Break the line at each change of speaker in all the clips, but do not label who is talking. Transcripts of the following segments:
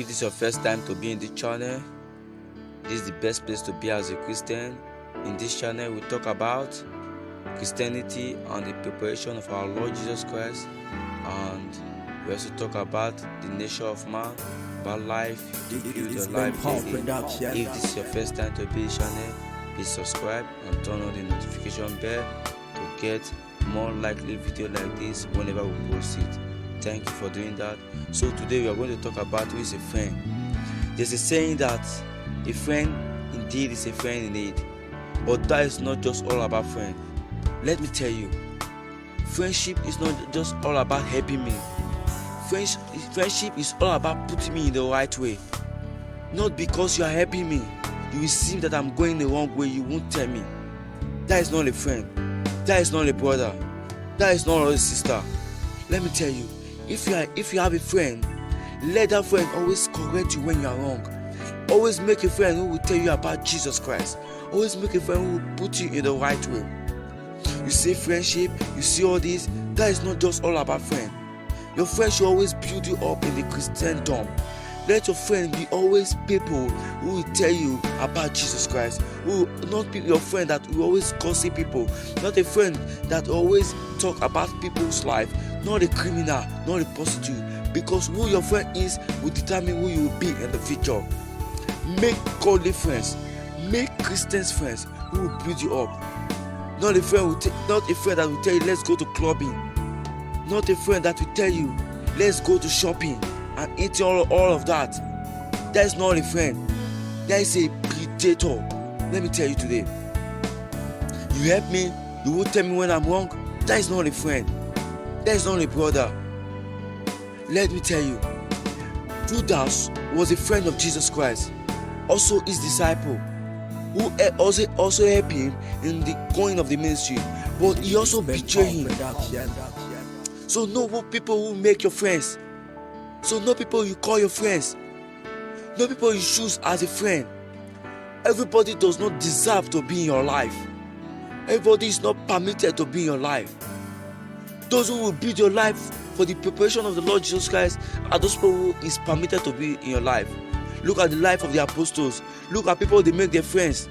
If this is your first time to be in this channel, this is the best place to be as a Christian. In this channel, we talk about Christianity and the preparation of our Lord Jesus Christ, and we also talk about the nature of man, about life, to build your life daily. If this is your first time to be in this channel, please subscribe and turn on the notification bell to get more likely video like this whenever we post it. Thank you for doing that. So today we are going to talk about who is a friend. There's a saying that a friend indeed is a friend in need, but that is not just all about friend. Let me tell you, friendship is not just all about helping me. Friendship is all about putting me in the right way. Not because you are helping me, you will see that I'm going the wrong way, you won't tell me. That is not a friend. That is not a brother. That is not a sister. Let me tell you, if you have a friend, let that friend always correct you when you are wrong. Always make a friend who will tell you about Jesus Christ. Always make a friend who will put you in the right way. You see friendship, you see all this, that is not just all about friend. Your friend should always build you up in the Christendom. Let your friend be always people who will tell you about Jesus Christ. Who not be your friend that will always gossip people. Not a friend that always talk about people's life. Not a criminal, not a prostitute. Because who your friend is will determine who you will be in the future. Make godly friends. Make Christians friends who will build you up. Not a friend that will tell you let's go to clubbing. Not a friend that will tell you let's go to shopping and eat all of that. That is not a friend. That is a predator. Let me tell you today. You help me, you won't tell me when I'm wrong. That is not a friend. That is not a brother. Let me tell you, Judas was a friend of Jesus Christ, also his disciple, who also helped him in the going of the ministry, but he also betrayed him. So know people who make your friends. So know people you call your friends. Know people you choose as a friend. Everybody does not deserve to be in your life. Everybody is not permitted to be in your life. Those who will build your life for the preparation of the Lord Jesus Christ are those people who is permitted to be in your life. Look at the life of the apostles. Look at people they make their friends.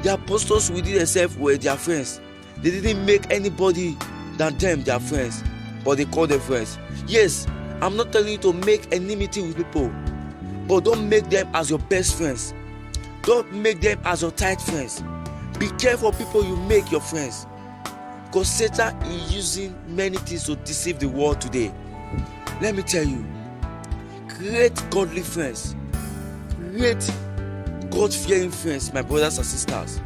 The apostles within themselves were their friends. They didn't make anybody than them their friends, but they call them friends. Yes, I'm not telling you to make enmity with people, but don't make them as your best friends. Don't make them as your tight friends. Be careful people you make your friends, because Satan is using many things to deceive the world today. Let me tell you, create godly friends. Create God-fearing friends, my brothers and sisters.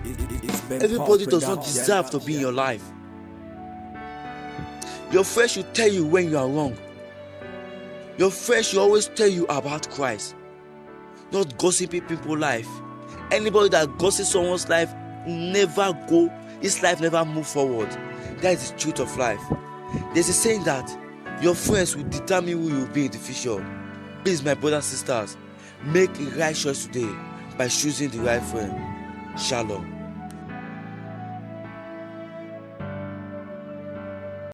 Everybody does not deserve to be in your life. Your friend should tell you when you are wrong. Your friend should always tell you about Christ, not gossiping people's life. Anybody that gossips someone's life his life never move forward. That is the truth of life. There's a saying that your friends will determine who you will be in the future. Please, my brothers and sisters, make a right choice today by choosing the right friend. Shalom.